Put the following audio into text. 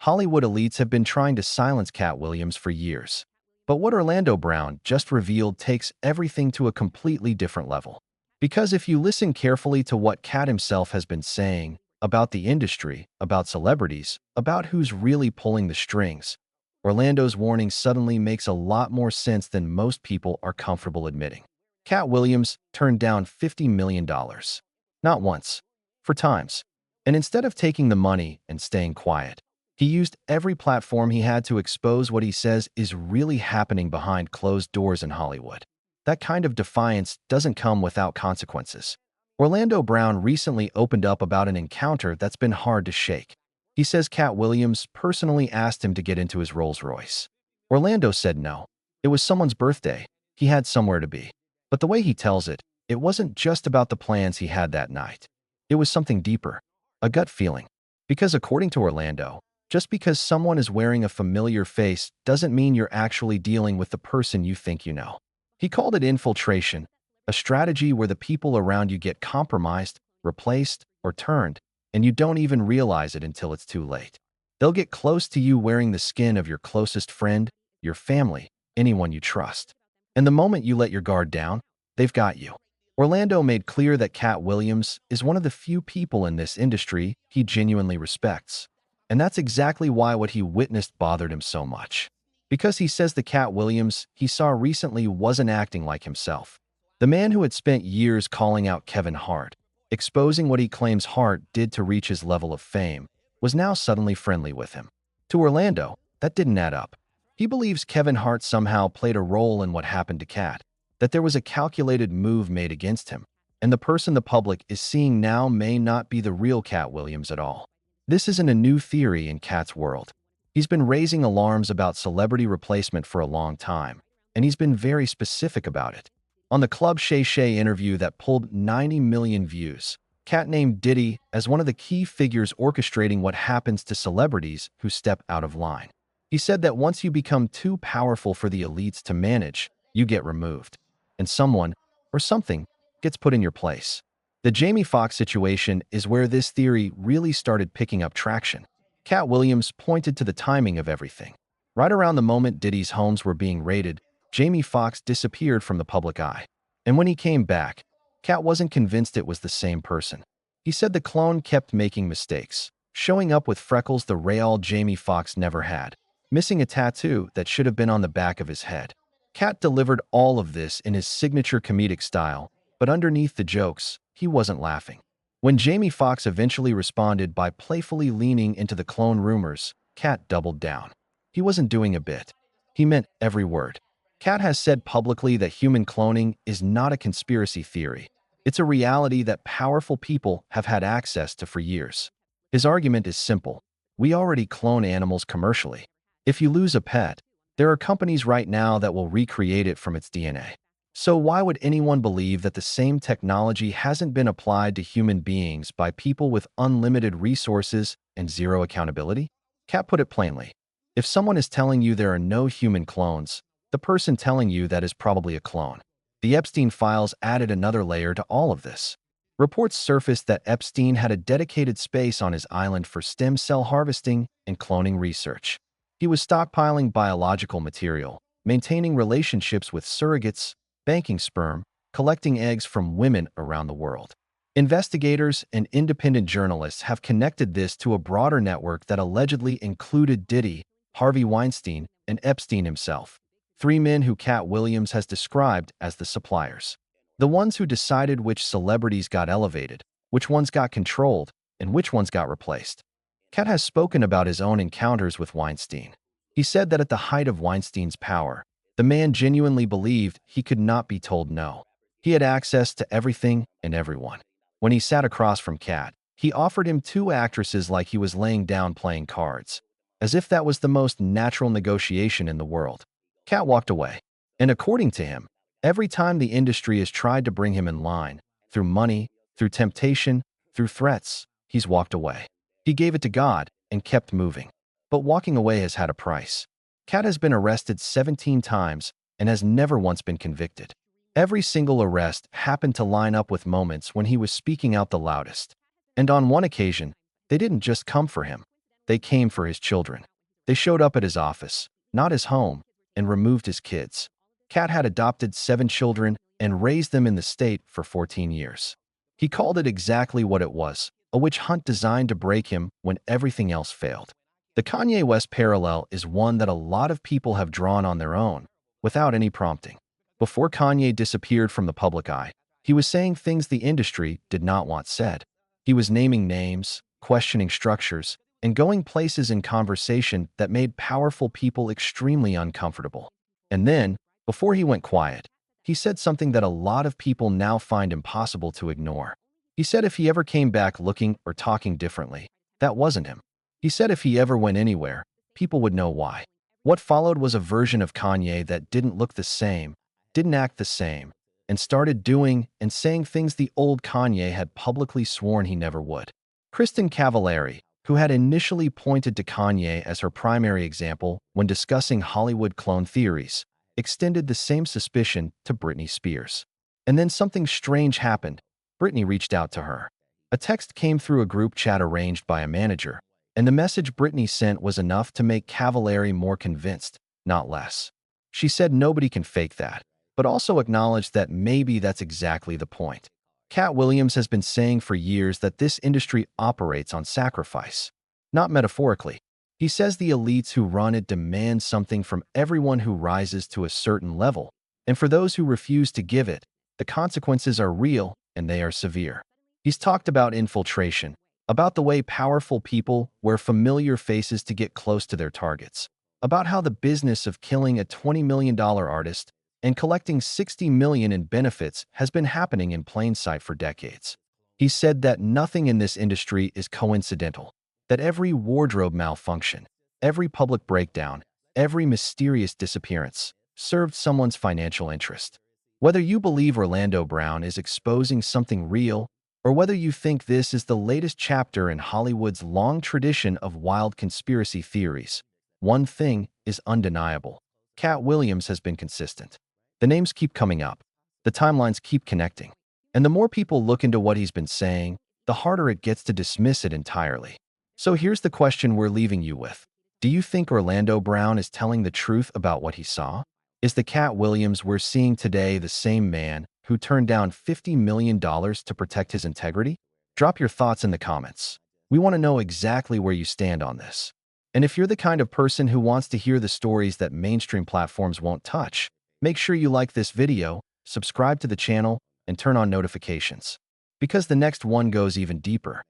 Hollywood elites have been trying to silence Katt Williams for years. But what Orlando Brown just revealed takes everything to a completely different level. Because if you listen carefully to what Katt himself has been saying about the industry, about celebrities, about who's really pulling the strings, Orlando's warning suddenly makes a lot more sense than most people are comfortable admitting. Katt Williams turned down $50 million. Not once, for times. And instead of taking the money and staying quiet, he used every platform he had to expose what he says is really happening behind closed doors in Hollywood. That kind of defiance doesn't come without consequences. Orlando Brown recently opened up about an encounter that's been hard to shake. He says Katt Williams personally asked him to get into his Rolls-Royce. Orlando said no. It was someone's birthday. He had somewhere to be. But the way he tells it, it wasn't just about the plans he had that night. It was something deeper, a gut feeling. Because according to Orlando, just because someone is wearing a familiar face doesn't mean you're actually dealing with the person you think you know. He called it infiltration, a strategy where the people around you get compromised, replaced, or turned, and you don't even realize it until it's too late. They'll get close to you wearing the skin of your closest friend, your family, anyone you trust. And the moment you let your guard down, they've got you. Orlando made clear that Katt Williams is one of the few people in this industry he genuinely respects. And that's exactly why what he witnessed bothered him so much. Because he says the Katt Williams he saw recently wasn't acting like himself. The man who had spent years calling out Kevin Hart, exposing what he claims Hart did to reach his level of fame, was now suddenly friendly with him. To Orlando, that didn't add up. He believes Kevin Hart somehow played a role in what happened to Katt, that there was a calculated move made against him, and the person the public is seeing now may not be the real Katt Williams at all. This isn't a new theory in Katt's world. He's been raising alarms about celebrity replacement for a long time, and he's been very specific about it. On the Club Shay Shay interview that pulled 90 million views, Katt named Diddy as one of the key figures orchestrating what happens to celebrities who step out of line. He said that once you become too powerful for the elites to manage, you get removed, and someone, or something, gets put in your place. The Jamie Foxx situation is where this theory really started picking up traction. Katt Williams pointed to the timing of everything. Right around the moment Diddy's homes were being raided, Jamie Foxx disappeared from the public eye. And when he came back, Katt wasn't convinced it was the same person. He said the clone kept making mistakes, showing up with freckles the real Jamie Foxx never had, missing a tattoo that should have been on the back of his head. Katt delivered all of this in his signature comedic style, but underneath the jokes, he wasn't laughing. When Jamie Foxx eventually responded by playfully leaning into the clone rumors, Katt doubled down. He wasn't doing a bit. He meant every word. Katt has said publicly that human cloning is not a conspiracy theory. It's a reality that powerful people have had access to for years. His argument is simple. We already clone animals commercially. If you lose a pet, there are companies right now that will recreate it from its DNA. So why would anyone believe that the same technology hasn't been applied to human beings by people with unlimited resources and zero accountability? Katt put it plainly. If someone is telling you there are no human clones, the person telling you that is probably a clone. The Epstein files added another layer to all of this. Reports surfaced that Epstein had a dedicated space on his island for stem cell harvesting and cloning research. He was stockpiling biological material, maintaining relationships with surrogates, banking sperm, collecting eggs from women around the world. Investigators and independent journalists have connected this to a broader network that allegedly included Diddy, Harvey Weinstein, and Epstein himself, three men who Katt Williams has described as the suppliers. The ones who decided which celebrities got elevated, which ones got controlled, and which ones got replaced. Katt has spoken about his own encounters with Weinstein. He said that at the height of Weinstein's power, the man genuinely believed he could not be told no. He had access to everything and everyone. When he sat across from Katt, he offered him two actresses like he was laying down playing cards, as if that was the most natural negotiation in the world. Katt walked away. And according to him, every time the industry has tried to bring him in line, through money, through temptation, through threats, he's walked away. He gave it to God and kept moving. But walking away has had a price. Katt has been arrested 17 times and has never once been convicted. Every single arrest happened to line up with moments when he was speaking out the loudest. And on one occasion, they didn't just come for him. They came for his children. They showed up at his office, not his home, and removed his kids. Katt had adopted 7 children and raised them in the state for 14 years. He called it exactly what it was, a witch hunt designed to break him when everything else failed. The Kanye West parallel is one that a lot of people have drawn on their own, without any prompting. Before Kanye disappeared from the public eye, he was saying things the industry did not want said. He was naming names, questioning structures, and going places in conversation that made powerful people extremely uncomfortable. And then, before he went quiet, he said something that a lot of people now find impossible to ignore. He said if he ever came back looking or talking differently, that wasn't him. He said if he ever went anywhere, people would know why. What followed was a version of Kanye that didn't look the same, didn't act the same, and started doing and saying things the old Kanye had publicly sworn he never would. Kristen Cavallari, who had initially pointed to Kanye as her primary example when discussing Hollywood clone theories, extended the same suspicion to Britney Spears. And then something strange happened. Britney reached out to her. A text came through a group chat arranged by a manager, and the message Britney sent was enough to make Cavallari more convinced, not less. She said nobody can fake that, but also acknowledged that maybe that's exactly the point. Katt Williams has been saying for years that this industry operates on sacrifice, not metaphorically. He says the elites who run it demand something from everyone who rises to a certain level, and for those who refuse to give it, the consequences are real and they are severe. He's talked about infiltration, about the way powerful people wear familiar faces to get close to their targets, about how the business of killing a $20 million artist and collecting $60 million in benefits has been happening in plain sight for decades. He said that nothing in this industry is coincidental, that every wardrobe malfunction, every public breakdown, every mysterious disappearance served someone's financial interest. Whether you believe Orlando Brown is exposing something real, or whether you think this is the latest chapter in Hollywood's long tradition of wild conspiracy theories, one thing is undeniable. Katt Williams has been consistent. The names keep coming up, the timelines keep connecting, and the more people look into what he's been saying, the harder it gets to dismiss it entirely. So here's the question we're leaving you with. Do you think Orlando Brown is telling the truth about what he saw? Is the Katt Williams we're seeing today the same man who turned down $50 million to protect his integrity? Drop your thoughts in the comments. We want to know exactly where you stand on this. And if you're the kind of person who wants to hear the stories that mainstream platforms won't touch, make sure you like this video, subscribe to the channel, and turn on notifications, because the next one goes even deeper.